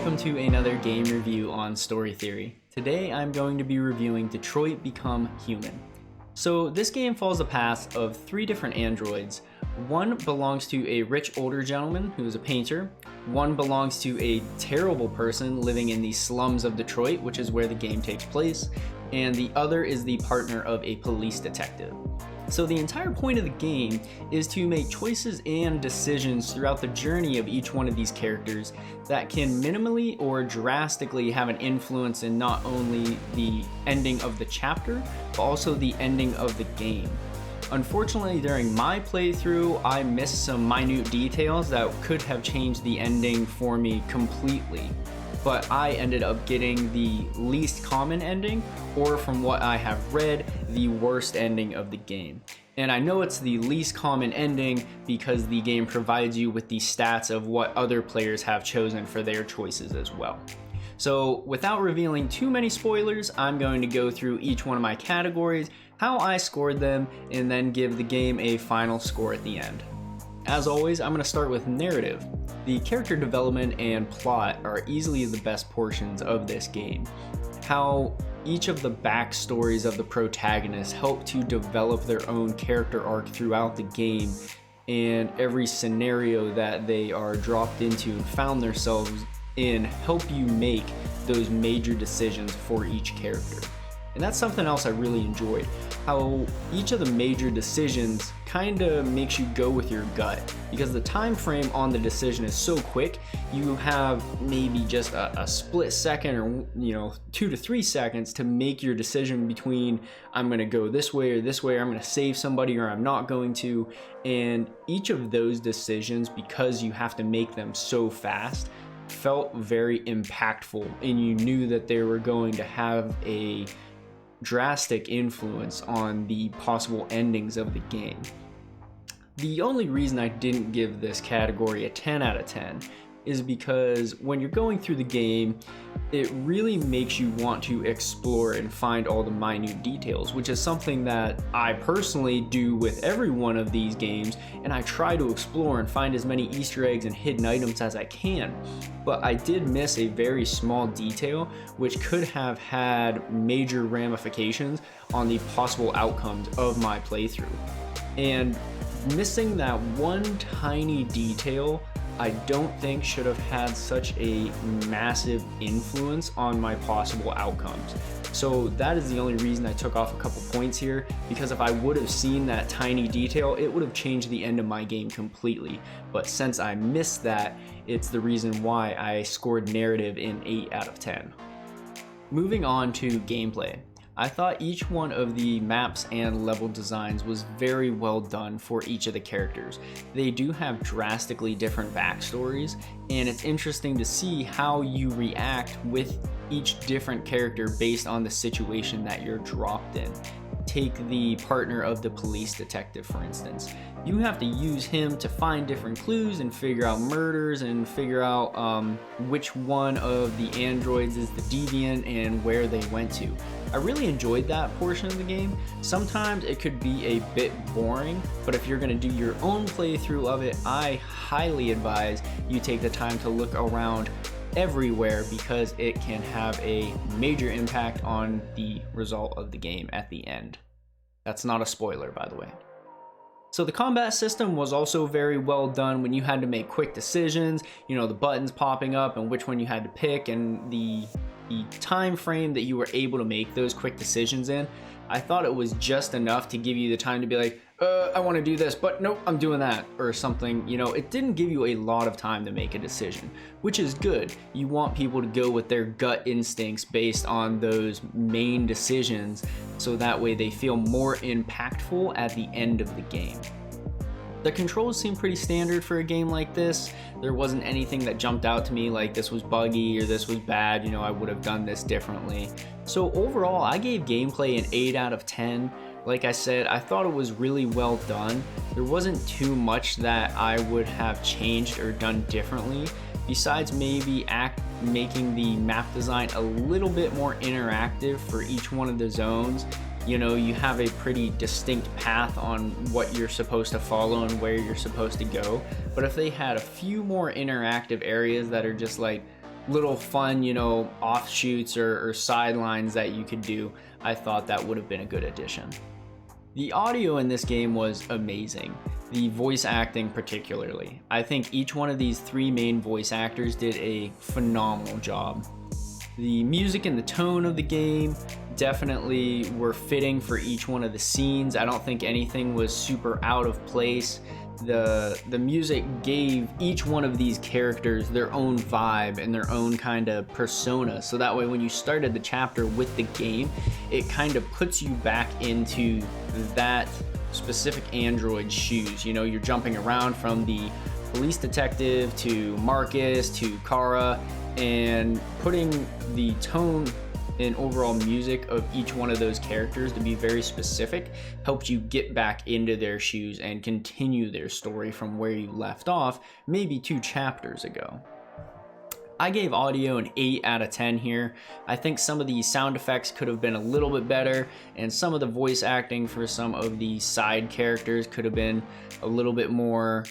welcome to another game review on Story Theory. Today I'm going to be reviewing Detroit Become Human. So this game follows the path of three different androids. One belongs to a rich older gentleman who is a painter. One belongs to a terrible person living in the slums of Detroit, which is where the game takes place. And the other is the partner of a police detective. So the entire point of the game is to make choices and decisions throughout the journey of each one of these characters that can minimally or drastically have an influence in not only the ending of the chapter, but also the ending of the game. Unfortunately, during my playthrough, I missed some minute details that could have changed the ending for me completely. But I ended up getting the least common ending, or from what I have read, the worst ending of the game. And I know it's the least common ending because the game provides you with the stats of what other players have chosen for their choices as well. So without revealing too many spoilers, I'm going to go through each one of my categories, how I scored them, and then give the game a final score at the end. As always, I'm going to start with narrative. The character development and plot are easily the best portions of this game. How each of the backstories of the protagonists help to develop their own character arc throughout the game, and every scenario that they are dropped into and found themselves in help you make those major decisions for each character. And that's something else I really enjoyed, how each of the major decisions kind of makes you go with your gut, because the time frame on the decision is so quick. You have maybe just a split second, or 2 to 3 seconds to make your decision between I'm going to go this way or this way, or I'm going to save somebody or I'm not going to. And each of those decisions, because you have to make them so fast, felt very impactful, and you knew that they were going to have a drastic influence on the possible endings of the game. The only reason I didn't give this category a 10 out of 10 is because when you're going through the game, it really makes you want to explore and find all the minute details, which is something that I personally do with every one of these games, and I try to explore and find as many Easter eggs and hidden items as I can. But I did miss a very small detail which could have had major ramifications on the possible outcomes of my playthrough. And missing that one tiny detail I don't think should have had such a massive influence on my possible outcomes. So that is the only reason I took off a couple points here, because if I would have seen that tiny detail, it would have changed the end of my game completely. But since I missed that, it's the reason why I scored narrative in 8 out of 10. Moving on to gameplay. I thought each one of the maps and level designs was very well done for each of the characters. They do have drastically different backstories, and it's interesting to see how you react with each different character based on the situation that you're dropped in. Take the partner of the police detective, for instance. You have to use him to find different clues and figure out murders and figure out which one of the androids is the deviant and where they went to. I really enjoyed that portion of the game. Sometimes it could be a bit boring, but if you're going to do your own playthrough of it, I highly advise you take the time to look around everywhere, because it can have a major impact on the result of the game at the end. That's not a spoiler, by the way. So the combat system was also very well done when you had to make quick decisions, the buttons popping up and which one you had to pick, and the time frame that you were able to make those quick decisions in. I thought it was just enough to give you the time to be like, I want to do this, but nope, I'm doing that, or something. It didn't give you a lot of time to make a decision, which is good. You want people to go with their gut instincts based on those main decisions, so that way they feel more impactful at the end of the game. The controls seem pretty standard for a game like this. There wasn't anything that jumped out to me like this was buggy or this was bad, I would have done this differently. So overall, I gave gameplay an 8 out of 10. Like I said, I thought it was really well done. There wasn't too much that I would have changed or done differently, besides maybe making the map design a little bit more interactive for each one of the zones. You have a pretty distinct path on what you're supposed to follow and where you're supposed to go. But if they had a few more interactive areas that are just like, little fun, offshoots or sidelines that you could do, I thought that would have been a good addition. The audio in this game was amazing. The voice acting particularly. I think each one of these 3 main voice actors did a phenomenal job. The music and the tone of the game definitely were fitting for each one of the scenes. I don't think anything was super out of place. The music gave each one of these characters their own vibe and their own kind of persona, so that way when you started the chapter with the game, it kind of puts you back into that specific android's shoes. You're jumping around from the police detective to Marcus to Kara, and putting the tone and overall music of each one of those characters to be very specific helps you get back into their shoes and continue their story from where you left off maybe 2 chapters ago. I gave audio an 8 out of 10 here. I think some of the sound effects could have been a little bit better, and some of the voice acting for some of the side characters could have been a little bit more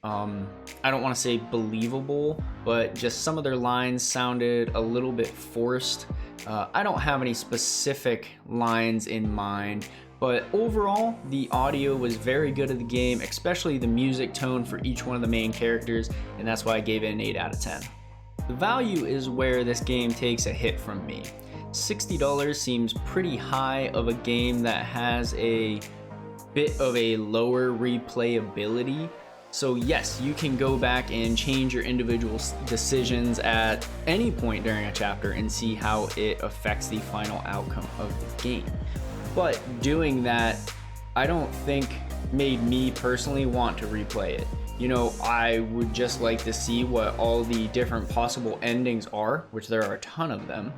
I don't want to say believable, but just some of their lines sounded a little bit forced. I don't have any specific lines in mind, but overall the audio was very good of the game, especially the music tone for each one of the main characters, and that's why I gave it an 8 out of 10. The value is where this game takes a hit from me. $60 seems pretty high of a game that has a bit of a lower replayability. So yes, you can go back and change your individual decisions at any point during a chapter and see how it affects the final outcome of the game. But doing that, I don't think made me personally want to replay it. I would just like to see what all the different possible endings are, which there are a ton of them.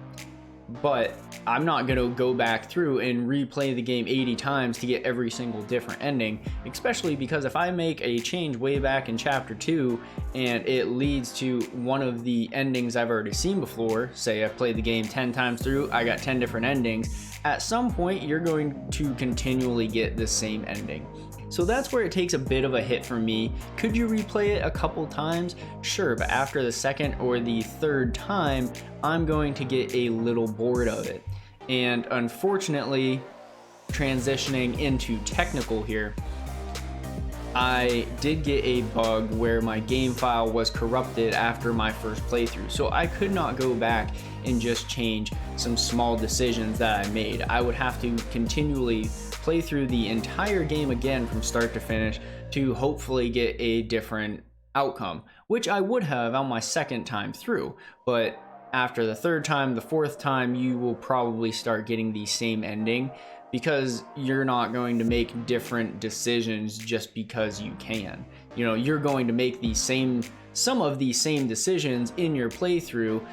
But I'm not going to go back through and replay the game 80 times to get every single different ending, especially because if I make a change way back in chapter 2 and it leads to one of the endings I've already seen before, say I played the game 10 times through, I got 10 different endings, at some point you're going to continually get the same ending. So that's where it takes a bit of a hit for me. Could you replay it a couple times? Sure, but after the second or the third time, I'm going to get a little bored of it. And unfortunately, transitioning into technical here, I did get a bug where my game file was corrupted after my first playthrough, so I could not go back and just change some small decisions that I made. I would have to continually play through the entire game again from start to finish to hopefully get a different outcome, which I would have on my second time through. But after the third time, the fourth time, you will probably start getting the same ending, because you're not going to make different decisions just because you can. You're going to make some of the same decisions in your playthrough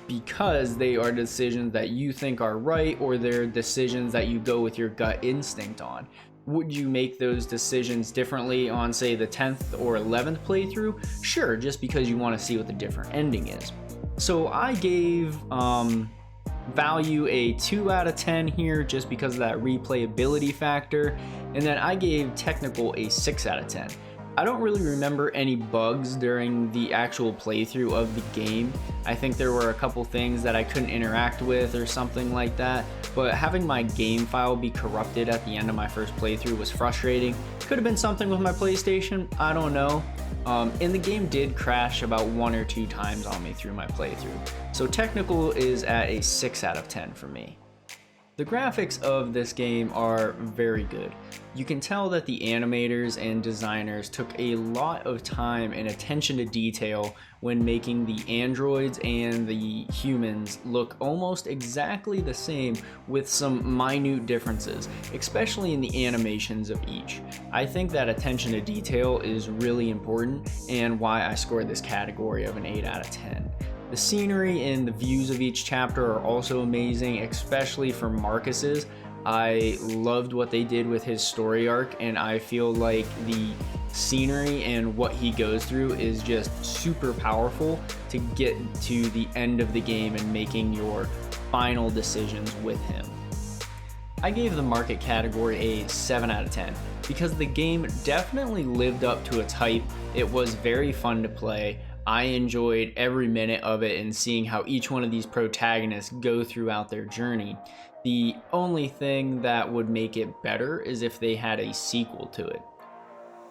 because they are decisions that you think are right, or they're decisions that you go with your gut instinct on. Would you make those decisions differently on, say, the 10th or 11th playthrough? Sure, just because you want to see what the different ending is. So I gave value a 2 out of 10 here just because of that replayability factor, and then I gave technical a 6 out of 10. I don't really remember any bugs during the actual playthrough of the game. I think there were a couple things that I couldn't interact with or something like that, but having my game file be corrupted at the end of my first playthrough was frustrating. Could have been something with my PlayStation, I don't know. And the game did crash about 1 or 2 times on me through my playthrough. So technical is at a 6 out of 10 for me. The graphics of this game are very good. You can tell that the animators and designers took a lot of time and attention to detail when making the androids and the humans look almost exactly the same, with some minute differences, especially in the animations of each. I think that attention to detail is really important, and why I scored this category of an 8 out of 10. The scenery and the views of each chapter are also amazing, especially for Marcus's. I loved what they did with his story arc, and I feel like the scenery and what he goes through is just super powerful to get to the end of the game and making your final decisions with him. I gave the market category a 7 out of 10 because the game definitely lived up to its hype. It was very fun to play. I enjoyed every minute of it and seeing how each one of these protagonists go throughout their journey. The only thing that would make it better is if they had a sequel to it.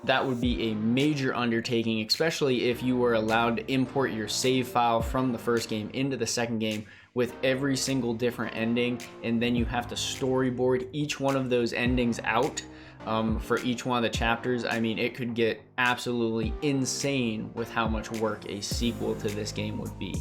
That would be a major undertaking, especially if you were allowed to import your save file from the first game into the second game with every single different ending, and then you have to storyboard each one of those endings out for each one of the chapters. I mean, it could get absolutely insane with how much work a sequel to this game would be.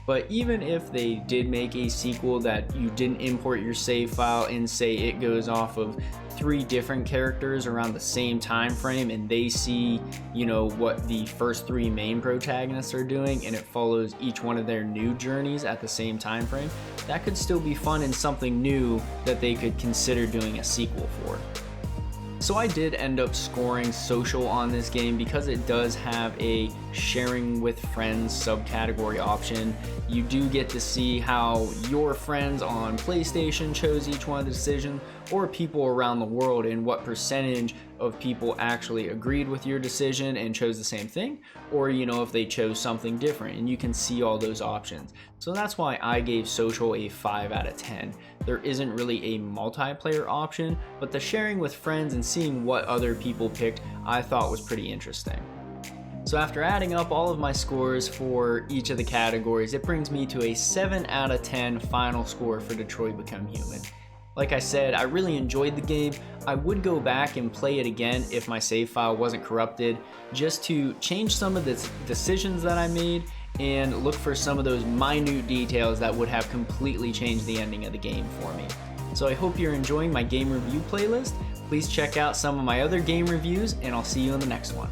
But even if they did make a sequel that you didn't import your save file and say it goes off of 3 different characters around the same time frame, and they see, you know, what the first 3 main protagonists are doing, and it follows each one of their new journeys at the same time frame, that could still be fun and something new that they could consider doing a sequel for. So I did end up scoring social on this game because it does have a sharing with friends subcategory option. You do get to see how your friends on PlayStation chose each one of the decisions, or people around the world, and what percentage of people actually agreed with your decision and chose the same thing, or you know, if they chose something different, and you can see all those options. So that's why I gave social a 5 out of 10. There isn't really a multiplayer option, but the sharing with friends and seeing what other people picked I thought was pretty interesting. So after adding up all of my scores for each of the categories, it brings me to a 7 out of 10 final score for Detroit Become Human. Like I said, I really enjoyed the game. I would go back and play it again if my save file wasn't corrupted, just to change some of the decisions that I made and look for some of those minute details that would have completely changed the ending of the game for me. So I hope you're enjoying my game review playlist. Please check out some of my other game reviews, and I'll see you in the next one.